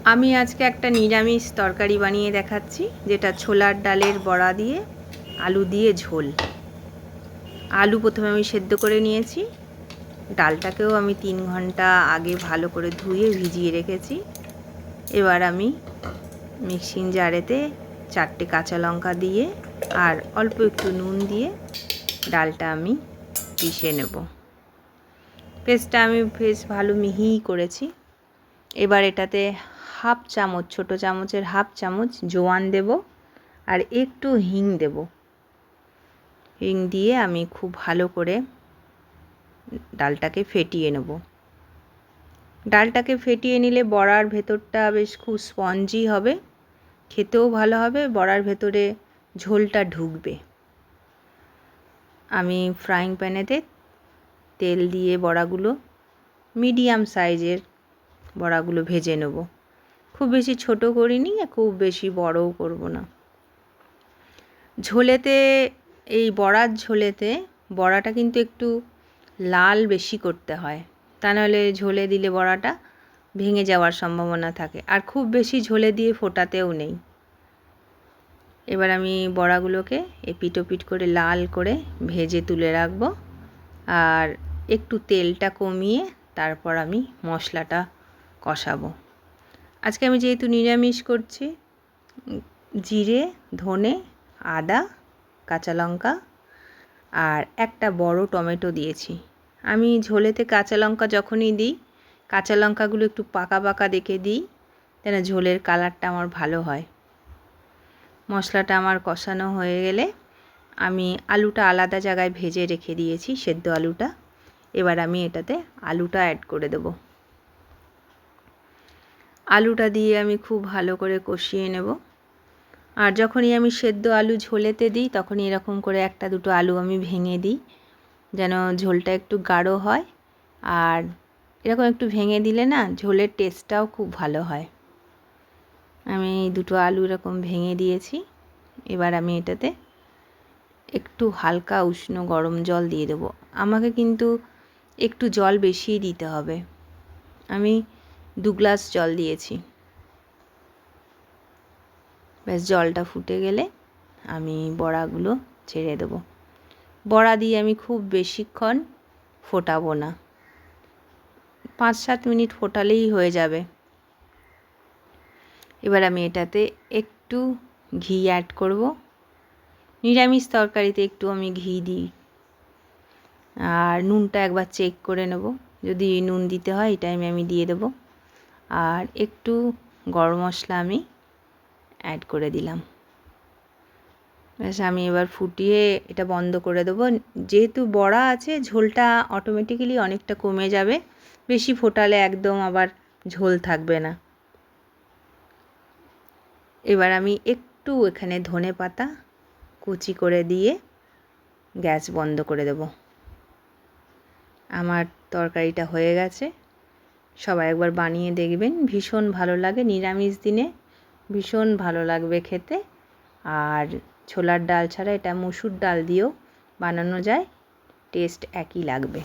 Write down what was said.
আমি আজকে একটা নিরামিষ তরকারি বানিয়ে দেখাচ্ছি, যেটা ছোলার ডালের বড়া দিয়ে আলু দিয়ে ঝোল। আলু প্রথমে আমি সেদ্ধ করে নিয়েছি, ডালটাকেও আমি 3 ঘন্টা আগে ভালো করে ধুয়ে ভিজিয়ে রেখেছি। এবার আমি মিক্সিং জারেতে 4টে কাঁচা লঙ্কা দিয়ে আর অল্প একটু নুন দিয়ে ডালটা আমি পিষে নেব। পেস্টটা আমি বেশ ভালো মিহি করেছি। এবার এটাতে হাফ চামচ, ছোটো চামচের হাফ চামচ জোয়ান দেব আর একটু হিং দেব। হিং দিয়ে আমি খুব ভালো করে ডালটাকে ফেটিয়ে নেব। ডালটাকে ফেটিয়ে নিলে বড়ার ভেতরটা বেশ খুব স্পঞ্জি হবে, খেতেও ভালো হবে, বড়ার ভেতরে ঝোলটা ঢুকবে। আমি ফ্রাইং প্যানেতে তেল দিয়ে বড়াগুলো মিডিয়াম সাইজের বড়াগুলো ভেজে নেব। খুব বেশি ছোট করিনি, খুব বেশি বড়ও করব না। ঝোলেতে, এই বড়ার ঝোলেতে বড়াটা কিন্তু একটু লাল বেশি করতে হয়, তা নাহলে ঝোলে দিলে বড়াটা ভেঙে যাওয়ার সম্ভাবনা থাকে। আর খুব বেশি ঝোলে দিয়ে ফোটাতেও নেই। এবার আমি বড়াগুলোকে এপিট ওপিট করে লাল করে ভেজে তুলে রাখবো। আর একটু তেলটা কমিয়ে তারপর আমি মশলাটা কষাবো। আজকে আমি যেহেতু নিরামিষ করছি, জিরে, ধনে, আদা, কাঁচা লঙ্কা আর একটা বড় টমেটো দিয়েছি। আমি ঝোলেতে কাঁচা লঙ্কা যখনই দিই, কাঁচা লঙ্কাগুলো একটু পাকা পাকা দেখে দিই, যেন ঝোলের কালারটা আমার ভালো হয়। মশলাটা আমার কষানো হয়ে গেলে আমি আলুটা আলাদা জায়গায় ভেজে রেখে দিয়েছি, সেদ্ধ আলুটা। এবার আমি এটাতে আলুটা অ্যাড করে দেব। আলুটা দিয়ে আমি খুব ভালো করে কষিয়ে নেব। আর যখনই আমি সেদ্ধ আলু ঝোলেতে দিই, তখনই এরকম করে একটা দুটো আলু আমি ভেঙে দিই, যেন ঝোলটা একটু গাঢ় হয়। আর এরকম একটু ভেঙে দিলে না ঝোলের টেস্টটাও খুব ভালো হয়। আমি দুটো আলু এরকম ভেঙে দিয়েছি। এবার আমি এটাতে একটু হালকা উষ্ণ গরম জল দিয়ে দেবো। আমাকে কিন্তু একটু জল বেশিই দিতে হবে। আমি 2 গ্লাস জল দিয়েছি। ব্যাস, জলটা ফুটে গেলে আমি বড়াগুলো ছেড়ে দেবো। বড়া দিয়ে আমি খুব বেশিক্ষণ ফোটাবো না, 5-7 মিনিট ফোটালেই হয়ে যাবে। এবার আমি এটাতে একটু ঘি অ্যাড করব। নিরামিষ তরকারিতে একটু আমি ঘি দিই। আর নুনটা একবার চেক করে নেব, যদি নুন দিতে হয় এই টাইমে আমি দিয়ে দেব। আর একটু গরম মশলা আমি অ্যাড করে দিলাম। ব্যাস, আমি এবার ফুটিয়ে এটা বন্ধ করে দেবো। যেহেতু বড়া আছে, ঝোলটা অটোমেটিক্যালি অনেকটা কমে যাবে। বেশি ফোটালে একদম আবার ঝোল থাকবে না। এবার আমি একটু এখানে ধনে পাতা কুচি করে দিয়ে গ্যাস বন্ধ করে দেব। আমার তরকারিটা হয়ে গেছে। সবাই একবার বানিয়ে দেখবেন, ভীষণ ভালো লাগে। নিরামিষ দিনে ভীষণ ভালো লাগবে খেতে। আর ছোলার ডাল ছাড়া এটা মুসুর ডাল দিয়েও বানানো যায়, টেস্ট একই লাগবে।